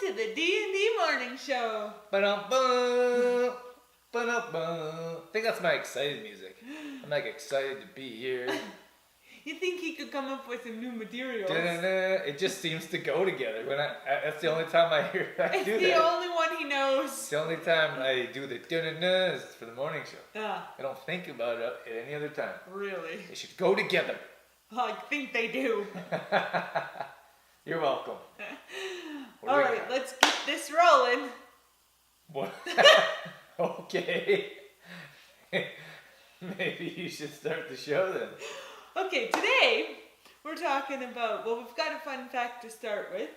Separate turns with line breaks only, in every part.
to the D&D Morning Show.
Ba-dum-bum, ba-dum-bum. I think that's my excited music. I'm like excited to be here.
You think he could come up with some new materials?
Da-da-da. It just seems to go together. That's the only time I hear I
It's
do
the
that.
only one he knows.
It's the only time I do the da-da-da is for the morning show.
Ah,
I don't think about it at any other time.
really?
They should go together.
I think they do.
You're welcome.
All right, let's get this rolling.
What? Okay. Maybe you should start the show then.
Okay, today we're talking about, well, we've got a fun fact to start with.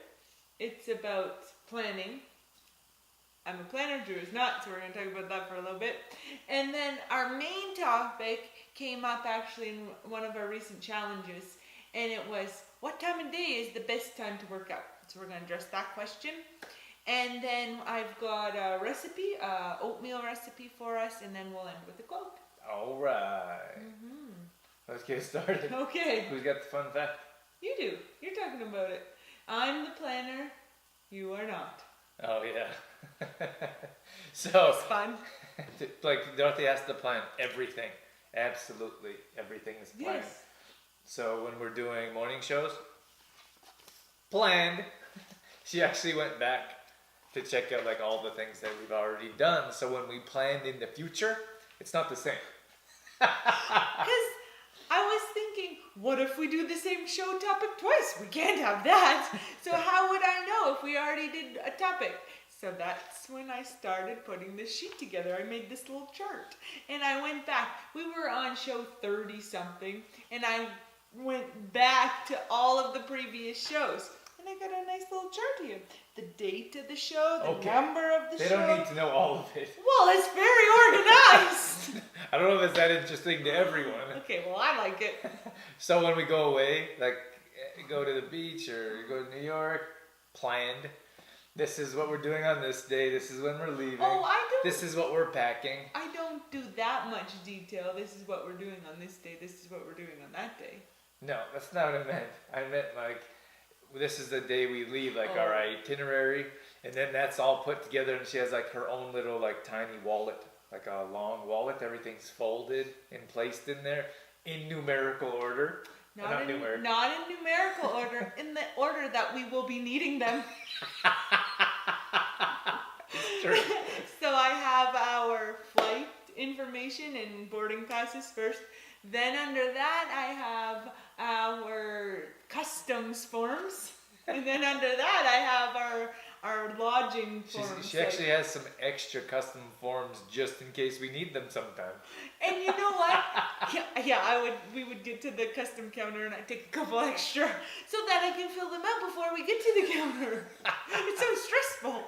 It's about planning. I'm a planner, Drew is not, so we're going to talk about that for a little bit. And then our main topic came up actually in one of our recent challenges, and it was, what time of day is the best time to work out? So we're going to address that question. And then I've got a recipe, oatmeal recipe for us, and then we'll end with a quote.
All right. Let's get started.
Okay.
Who's got the fun fact?
You do. You're talking about it. I'm the planner. You are not.
Oh, yeah. So,
It's fun.
like Dorothy has to plan everything. Absolutely everything is planned.
Yes.
So when we're doing morning shows, planned. She actually went back to check out like all the things that we've already done. So when we planned in the future, it's not the same.
Because I was thinking, what if we do the same show topic twice? We can't have that. So how would I know if we already did a topic? So that's when I started putting this sheet together. I made this little chart. And I went back. We were on show 30-something. And I went back to all of the previous shows. And I got a nice little chart here. The date of the show, the number of the show.
They don't need to know all of it.
Well, it's very organized.
I don't know if it's that interesting to everyone.
Okay, well, I like it.
So when we go away, like go to the beach or go to New York, planned. This is what we're doing on this day. This is when we're leaving.
Oh, I don't.
This is what we're packing.
I don't do that much detail. This is what we're doing on this day. This is what we're doing on that day.
No, that's not what I meant. I meant like this is the day we leave, like
Oh.
our itinerary, and then that's all put together. And she has like her own little like tiny wallet, like a long wallet. Everything's folded and placed in there in numerical order.
Not in
numerical.
not in numerical order. In the order that we will be needing them.
It's true.
So I have our flight information and boarding passes first. Then under that I have our customs forms. And then under that I have our lodging forms.
She actually has some extra custom forms just in case we need them sometime.
And you know what? We would get to the custom counter and I'd take a couple extra so that I can fill them out before we get to the counter. It's so stressful.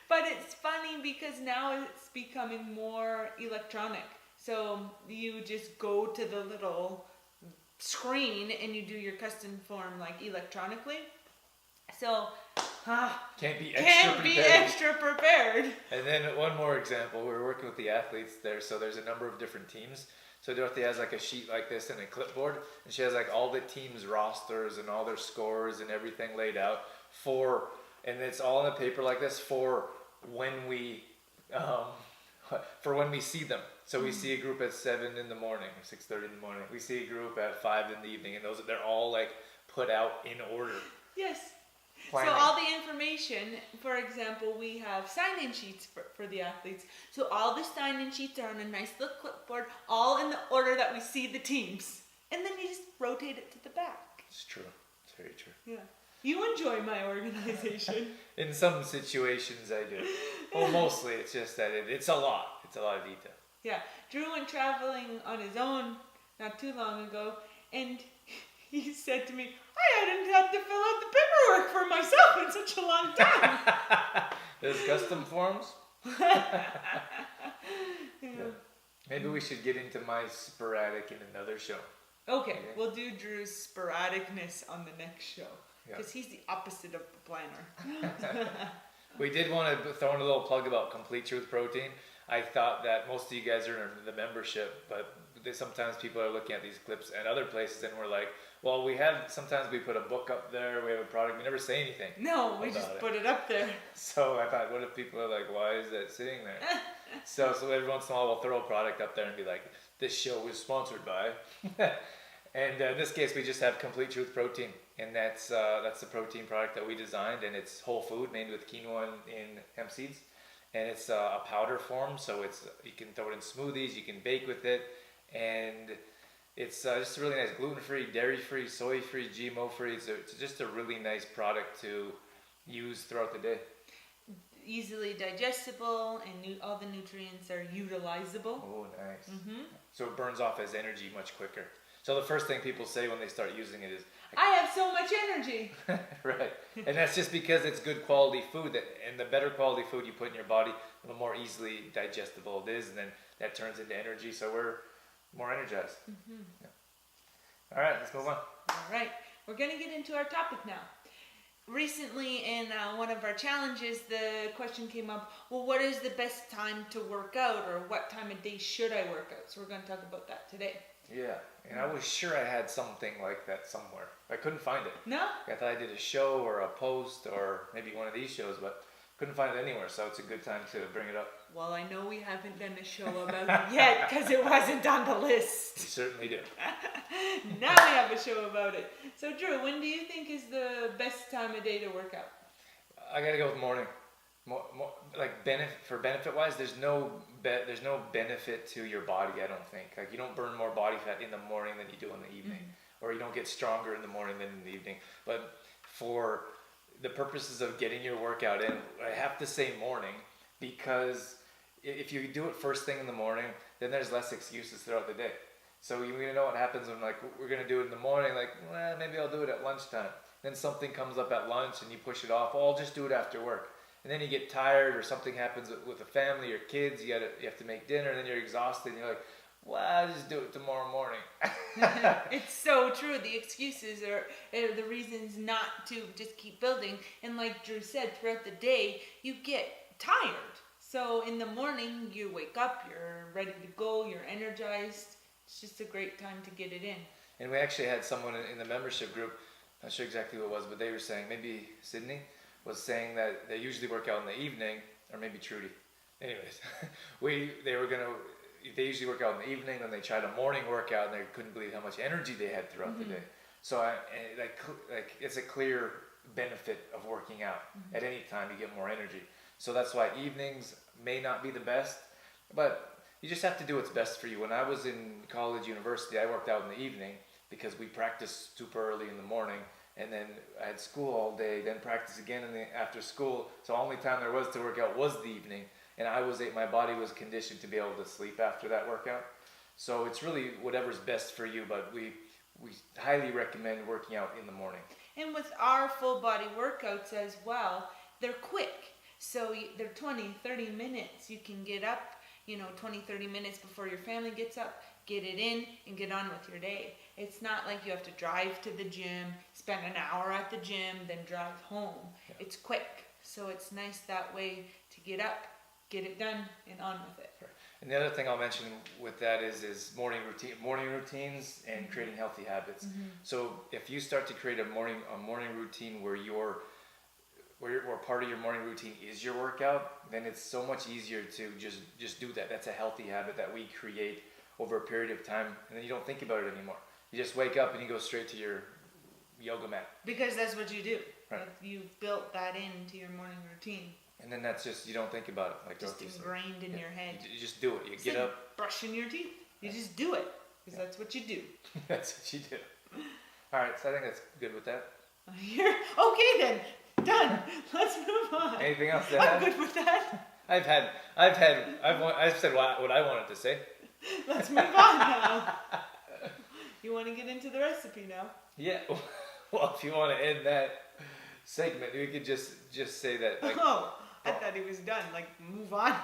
But it's funny because now it's becoming more electronic. So you just go to the little screen and you do your custom form like electronically. So
Can't be
extra prepared.
And then one more example, we were working with the athletes there, so there's a number of different teams. So Dorothy has like a sheet like this and a clipboard, and she has like all the teams' rosters and all their scores and everything laid out and it's all in a paper like this for when we see them. So we see a group at 7 in the morning, or 6:30 in the morning. We see a group at 5 in the evening, and they're all like put out in order.
Yes.
Planning.
So all the information, for example, we have sign-in sheets for the athletes. So all the sign-in sheets are on a nice little clipboard, all in the order that we see the teams. And then you just rotate it to the back.
It's true. It's very true.
Yeah. You enjoy my organization.
In some situations I do. Well, mostly it's just that it's a lot. It's a lot of detail.
Yeah. Drew went traveling on his own not too long ago, and he said to me, I hadn't had to fill out the paperwork for myself in such a long time.
There's custom forms.
Yeah.
Maybe we should get into my sporadic in another show.
Okay, we'll do Drew's sporadicness on the next show.
Yeah.
Because he's the opposite of the planner.
We did want to throw in a little plug about Complete Truth Protein. I thought that most of you guys are in the membership, but sometimes people are looking at these clips and other places, and we're like, well, sometimes we put a book up there, we have a product, we never say anything.
No, we
about
just
it.
put it up there.
So I thought, what if people are like, why is that sitting there? So every once in a while we'll throw a product up there and be like, this show is sponsored by. And in this case, we just have Complete Truth Protein, and that's the protein product that we designed, and it's whole food made with quinoa and hemp seeds, and it's a powder form, so you can throw it in smoothies, you can bake with it, and it's just really nice, gluten-free, dairy-free, soy-free, GMO-free. It's just a really nice product to use throughout the day.
Easily digestible, and all the nutrients are utilizable.
Oh, nice.
Mm-hmm.
So it burns off as energy much quicker. So the first thing people say when they start using it is,
I have so much energy.
right. And that's just because it's good quality food, and the better quality food you put in your body, the more easily digestible it is, and then that turns into energy, so we're more energized.
Mm-hmm.
Yeah. All right, let's move on.
All right, we're going to get into our topic now. Recently in one of our challenges, the question came up, well, what is the best time to work out, or what time of day should I work out? So we're going to talk about that today.
Yeah, and I was sure I had something like that somewhere. I couldn't find it.
No?
I thought I did a show or a post or maybe one of these shows, but couldn't find it anywhere, so it's a good time to bring it up.
Well, I know we haven't done a show about it yet because it wasn't on the list.
You certainly do.
Now we have a show about it. So, Drew, when do you think is the best time of day to work out?
I gotta go with morning. More, like benefit wise, there's no benefit to your body. I don't think. Like, you don't burn more body fat in the morning than you do in the evening, or you don't get stronger in the morning than in the evening. But for the purposes of getting your workout in, I have to say morning, because if you do it first thing in the morning, then there's less excuses throughout the day. So you're gonna know what happens when, like, we're gonna do it in the morning, like, well, maybe I'll do it at lunchtime. Then something comes up at lunch and you push it off. Oh, I'll just do it after work. And then you get tired, or something happens with the family or kids. You have to make dinner, and then you're exhausted, and you're like, well, I'll just do it tomorrow morning.
It's so true. The excuses are the reasons not to just keep building. And like Drew said, throughout the day, you get tired. So in the morning, you wake up, you're ready to go, you're energized. It's just a great time to get it in.
And we actually had someone in the membership group, not sure exactly who it was, but they were saying, maybe Sydney, was saying that they usually work out in the evening, or maybe Trudy. Anyways, they usually work out in the evening, then they tried a morning workout, and they couldn't believe how much energy they had throughout the day. So it's a clear benefit of working out. At any time you get more energy. So that's why evenings may not be the best, but you just have to do what's best for you. When I was in college, university, I worked out in the evening because we practiced super early in the morning, and then I had school all day, then practice again after school. So the only time there was to work out was the evening, and my body was conditioned to be able to sleep after that workout. So it's really whatever's best for you, but we highly recommend working out in the morning.
And with our full body workouts as well, they're quick. So they're 20, 30 minutes. You can get up, 20, 30 minutes before your family gets up, get it in, and get on with your day. It's not like you have to drive to the gym, spend an hour at the gym, then drive home. Yeah. It's quick. So it's nice that way to get up, get it done, and on with it.
And the other thing I'll mention with that is morning routines and creating healthy habits. So if you start to create a morning routine where part of your morning routine is your workout, then it's so much easier to just do that. That's a healthy habit that we create over a period of time, and then you don't think about it anymore. You just wake up and you go straight to your yoga mat.
Because that's what you do.
Right.
You've built that into your morning routine.
And then that's just, you don't think about it. Like
just ingrained in your head.
You just do it. You get up.
Brushing your teeth. You just do it. Because that's what you do.
That's what you do. All right, so I think that's good with that.
Okay then. Done. Let's move on.
Anything else to
I'm good with that.
I've said what I wanted to say.
Let's move on now. You want to get into the recipe now?
Yeah. Well, if you want to end that segment, we could just say that. Like,
I thought he was done. Like, move on.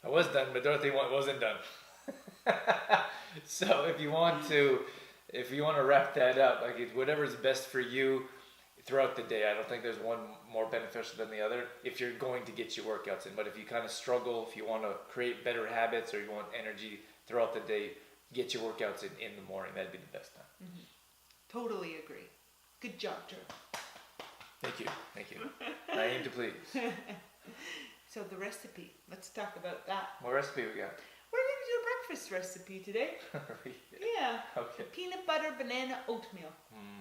I was done, but Dorothy wasn't done. So if you want to wrap that up, like, whatever's best for you throughout the day. I don't think there's one more beneficial than the other if you're going to get your workouts in. But if you kind of struggle, if you want to create better habits, or you want energy throughout the day, get your workouts in the morning. That'd be the best time.
Totally agree. Good job, Joe.
Thank you. I aim to please.
So the recipe, let's talk about that.
What recipe we got?
We're going to do a breakfast recipe today. Yeah.
Okay.
Peanut butter banana oatmeal.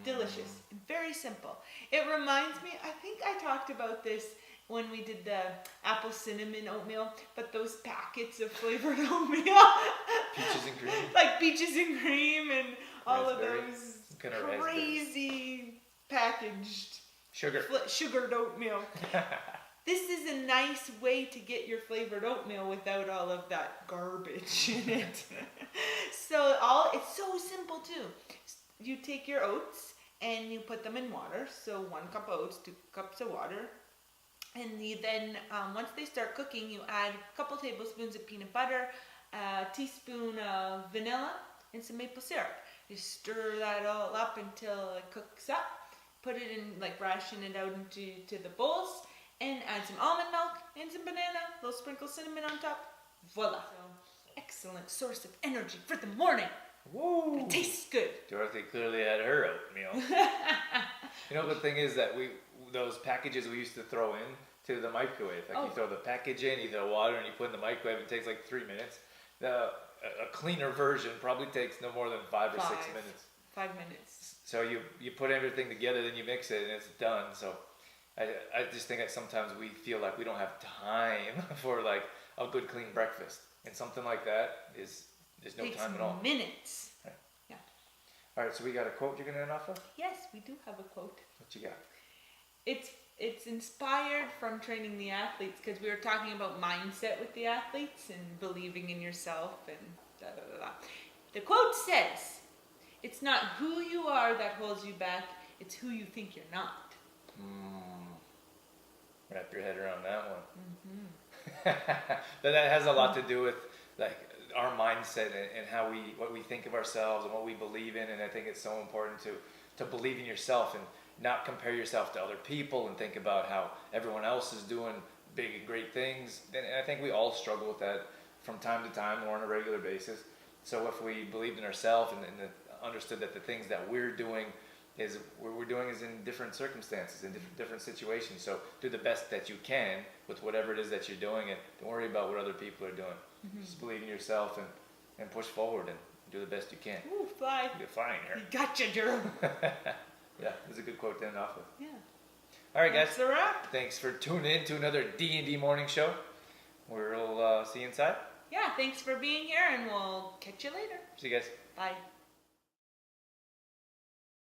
Delicious. And very simple. It reminds me, I think I talked about this when we did the apple cinnamon oatmeal, but those packets of flavored oatmeal.
Peaches and cream.
Like peaches and cream and all
Raspberry.
of those
Kind of raspberry.
crazy packaged
Sugar.
sugared oatmeal. This is a nice way to get your flavored oatmeal without all of that garbage in it. So it's so simple too. You take your oats and you put them in water. So 1 cup of oats, 2 cups of water. And you then, once they start cooking, you add a couple tablespoons of peanut butter, a teaspoon of vanilla, and some maple syrup. You stir that all up until it cooks up. Put it in, like ration it out into the bowls. And add some almond milk and some banana, a little sprinkle cinnamon on top. Voila. So, excellent source of energy for the morning.
Woo!
It tastes good.
Dorothy clearly had her oatmeal. You know, the thing is that those packages we used to throw in to the microwave. Like you throw the package in, you throw water, and you put it in the microwave. It takes like 3 minutes. A cleaner version probably takes no more than 5 or 6 minutes.
5 minutes.
So you put everything together, then you mix it, and it's done. So I just think that sometimes we feel like we don't have time for like a good clean breakfast, and something like that there's no time at all.
Minutes.
Right.
Yeah.
All right, so we got a quote you're gonna end off of.
Yes, we do have a quote.
What you got?
It's inspired from training the athletes, because we were talking about mindset with the athletes and believing in yourself and da da da da. The quote says, "It's not who you are that holds you back; it's who you think you're not."
Wrap your head around that one. But that has a lot to do with like our mindset and what we think of ourselves and what we believe in. And I think it's so important to believe in yourself and not compare yourself to other people and think about how everyone else is doing big and great things. And I think we all struggle with that from time to time or on a regular basis. So if we believed in ourselves and understood that the things that we're doing is in different circumstances, in different situations. So do the best that you can with whatever it is that you're doing, and don't worry about what other people are doing. Just believe in yourself and push forward and do the best you can.
Ooh, fly.
You're flying here.
You gotcha, Jerome.
Yeah, that's a good quote to end off with.
Yeah.
All right, guys.
That's a wrap.
Thanks for tuning in to another D&D morning show. We'll see you inside.
Yeah, thanks for being here, and we'll catch you later.
See you guys.
Bye.